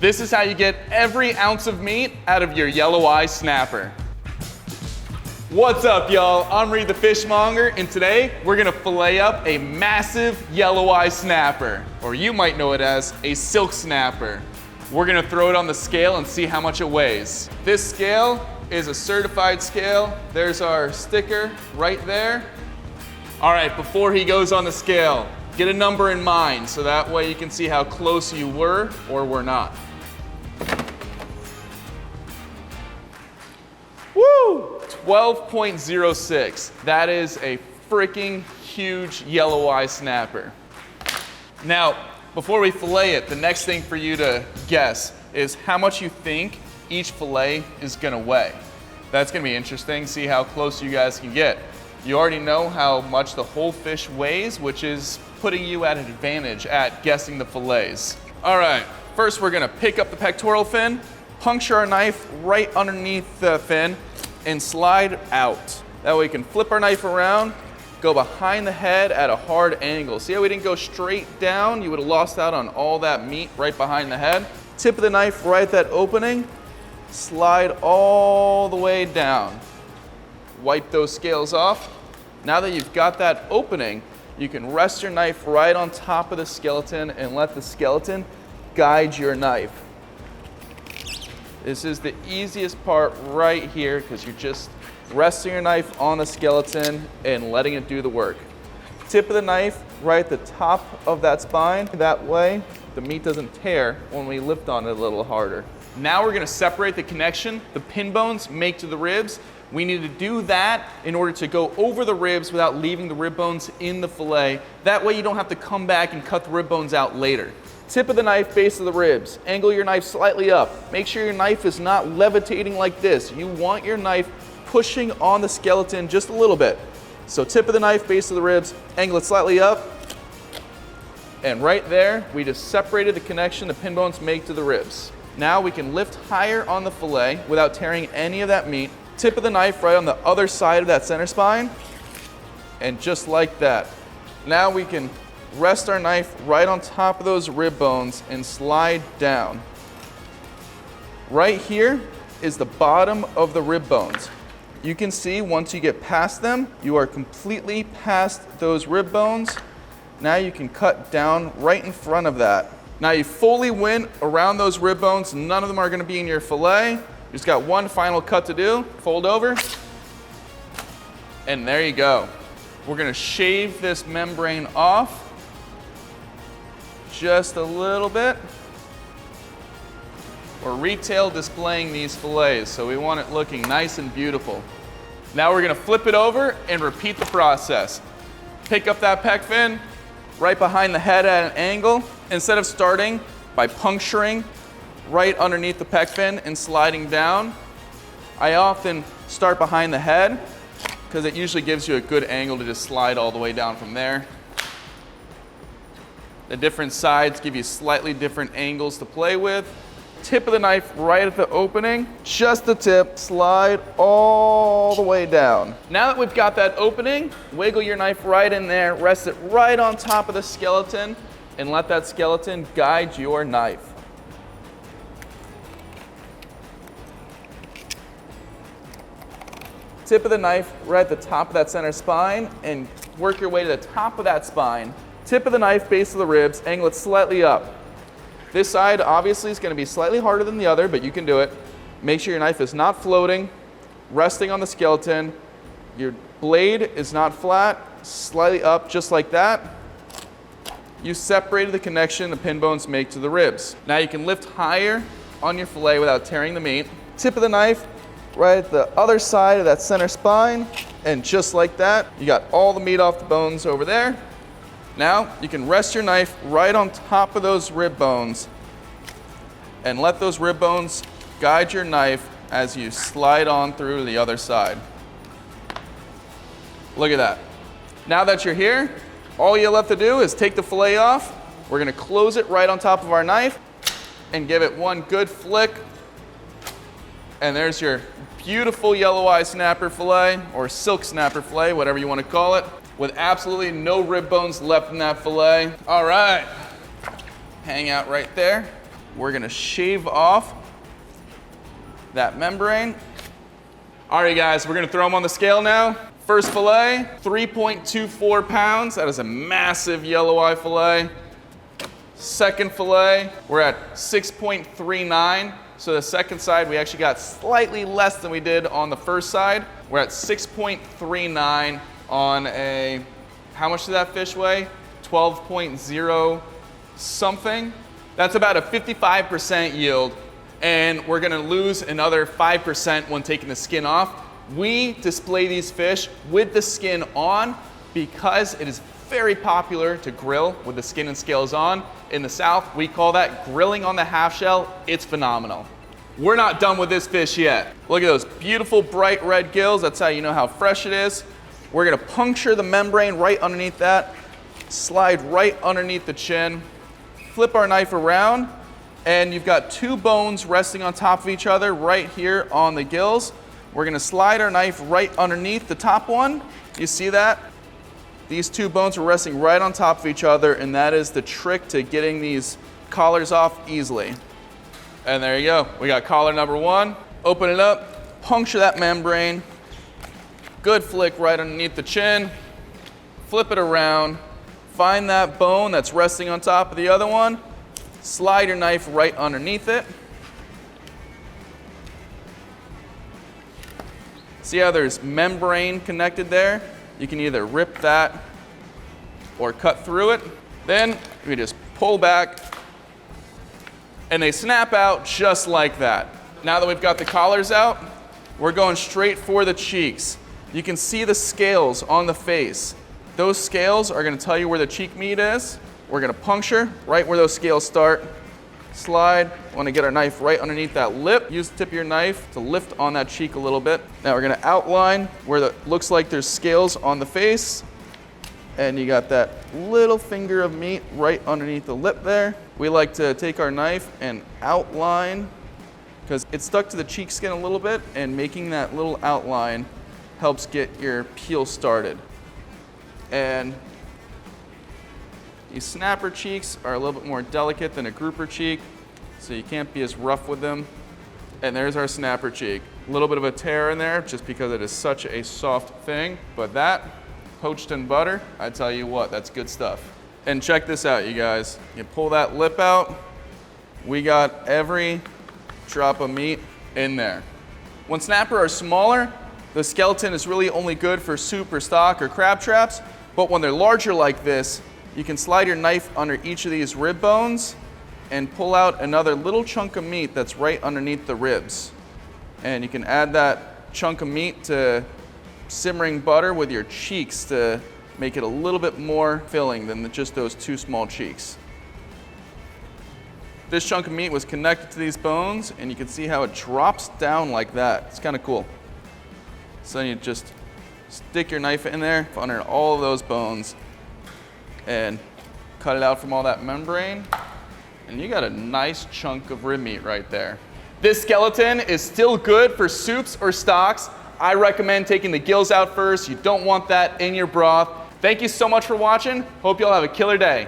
This is how you get every ounce of meat out of your Yelloweye Snapper. What's up, y'all? I'm Reed the Fishmonger, and today we're gonna fillet up a massive Yelloweye Snapper, or you might know it as a silk snapper. We're gonna throw it on the scale and see how much it weighs. This scale is a certified scale. There's our sticker right there. All right, before he goes on the scale, get a number in mind so that way you can see how close you were or were not. Woo! 12.06. That is a freaking huge Yelloweye Snapper. Now, before we fillet it, the next thing for you to guess is how much you think each fillet is gonna weigh. That's gonna be interesting, see how close you guys can get. You already know how much the whole fish weighs, which is putting you at an advantage at guessing the fillets. All right, first we're gonna pick up the pectoral fin, puncture our knife right underneath the fin, and slide out. That way we can flip our knife around, go behind the head at a hard angle. See how we didn't go straight down? You would have lost out on all that meat right behind the head. Tip of the knife right at that opening, slide all the way down. Wipe those scales off. Now that you've got that opening, you can rest your knife right on top of the skeleton and let the skeleton guide your knife. This is the easiest part right here because you're just resting your knife on the skeleton and letting it do the work. Tip of the knife right at the top of that spine. That way the meat doesn't tear when we lift on it a little harder. Now we're gonna separate the connection the pin bones make to the ribs. We need to do that in order to go over the ribs without leaving the rib bones in the fillet. That way you don't have to come back and cut the rib bones out later. Tip of the knife, base of the ribs. Angle your knife slightly up. Make sure your knife is not levitating like this. You want your knife pushing on the skeleton just a little bit. So tip of the knife, base of the ribs, angle it slightly up. And right there, we just separated the connection the pin bones make to the ribs. Now we can lift higher on the fillet without tearing any of that meat. Tip of the knife right on the other side of that center spine. And just like that. Now we can rest our knife right on top of those rib bones and slide down. Right here is the bottom of the rib bones. You can see once you get past them, you are completely past those rib bones. Now you can cut down right in front of that. Now you fully went around those rib bones. None of them are gonna be in your fillet. You just got one final cut to do. Fold over, and there you go. We're gonna shave this membrane off just a little bit. We're retail displaying these fillets, so we want it looking nice and beautiful. Now we're gonna flip it over and repeat the process. Pick up that pec fin right behind the head at an angle. Instead of starting by puncturing right underneath the pec fin and sliding down, I often start behind the head because it usually gives you a good angle to just slide all the way down from there. The different sides give you slightly different angles to play with. Tip of the knife right at the opening, just the tip, slide all the way down. Now that we've got that opening, wiggle your knife right in there, rest it right on top of the skeleton, and let that skeleton guide your knife. Tip of the knife right at the top of that center spine, and work your way to the top of that spine. Tip of the knife, base of the ribs, angle it slightly up. This side obviously is going to be slightly harder than the other, but you can do it. Make sure your knife is not floating, resting on the skeleton. Your blade is not flat, slightly up just like that. You separated the connection the pin bones make to the ribs. Now you can lift higher on your fillet without tearing the meat. Tip of the knife right at the other side of that center spine, and just like that, you got all the meat off the bones over there. Now you can rest your knife right on top of those rib bones and let those rib bones guide your knife as you slide on through to the other side. Look at that. Now that you're here, all you have to do is take the fillet off. We're gonna close it right on top of our knife and give it one good flick. And there's your beautiful Yelloweye Snapper fillet, or silk snapper fillet, whatever you want to call it, with absolutely no rib bones left in that fillet. All right, hang out right there. we're gonna shave off that membrane. All right, guys, we're gonna throw them on the scale now. First fillet, 3.24 pounds. That is a massive yelloweye fillet. Second fillet, we're at 6.39. So the second side, we actually got slightly less than we did on the first side. We're at 6.39 on a, how much did that fish weigh? 12.0 something. That's about a 55% yield, and we're gonna lose another 5% when taking the skin off. We display these fish with the skin on because it is very popular to grill with the skin and scales on. In the South, we call that grilling on the half shell. It's phenomenal. We're not done with this fish yet. Look at those beautiful bright red gills. That's how you know how fresh it is. We're gonna puncture the membrane right underneath that, slide right underneath the chin, flip our knife around, and you've got two bones resting on top of each other right here on the gills. We're gonna slide our knife right underneath the top one. You see that? These two bones are resting right on top of each other, and that is the trick to getting these collars off easily. And there you go. We got collar number one. Open it up, puncture that membrane. Good flick right underneath the chin. Flip it around. Find that bone that's resting on top of the other one. Slide your knife right underneath it. See how there's membrane connected there? You can either rip that or cut through it. Then we just pull back and they snap out just like that. Now that we've got the collars out, we're going straight for the cheeks. You can see the scales on the face. Those scales are gonna tell you where the cheek meat is. We're gonna puncture right where those scales start. Slide, wanna get our knife right underneath that lip. Use the tip of your knife to lift on that cheek a little bit. Now we're gonna outline where it looks like there's scales on the face. And you got that little finger of meat right underneath the lip there. We like to take our knife and outline, because it's stuck to the cheek skin a little bit, and making that little outline helps get your peel started. And these snapper cheeks are a little bit more delicate than a grouper cheek, so you can't be as rough with them. And there's our snapper cheek. A little bit of a tear in there just because it is such a soft thing, but that, poached in butter, I tell you what, that's good stuff. And check this out, you guys. You pull that lip out, we got every drop of meat in there. When snapper are smaller, the skeleton is really only good for soup or stock or crab traps, but when they're larger like this, you can slide your knife under each of these rib bones and pull out another little chunk of meat that's right underneath the ribs. And you can add that chunk of meat to simmering butter with your cheeks to make it a little bit more filling than just those two small cheeks. This chunk of meat was connected to these bones, and you can see how it drops down like that. It's kind of cool. So then you just stick your knife in there under all of those bones and cut it out from all that membrane, and you got a nice chunk of rib meat right there. This skeleton is still good for soups or stocks. I recommend taking the gills out first. You don't want that in your broth. Thank you so much for watching. Hope you all have a killer day.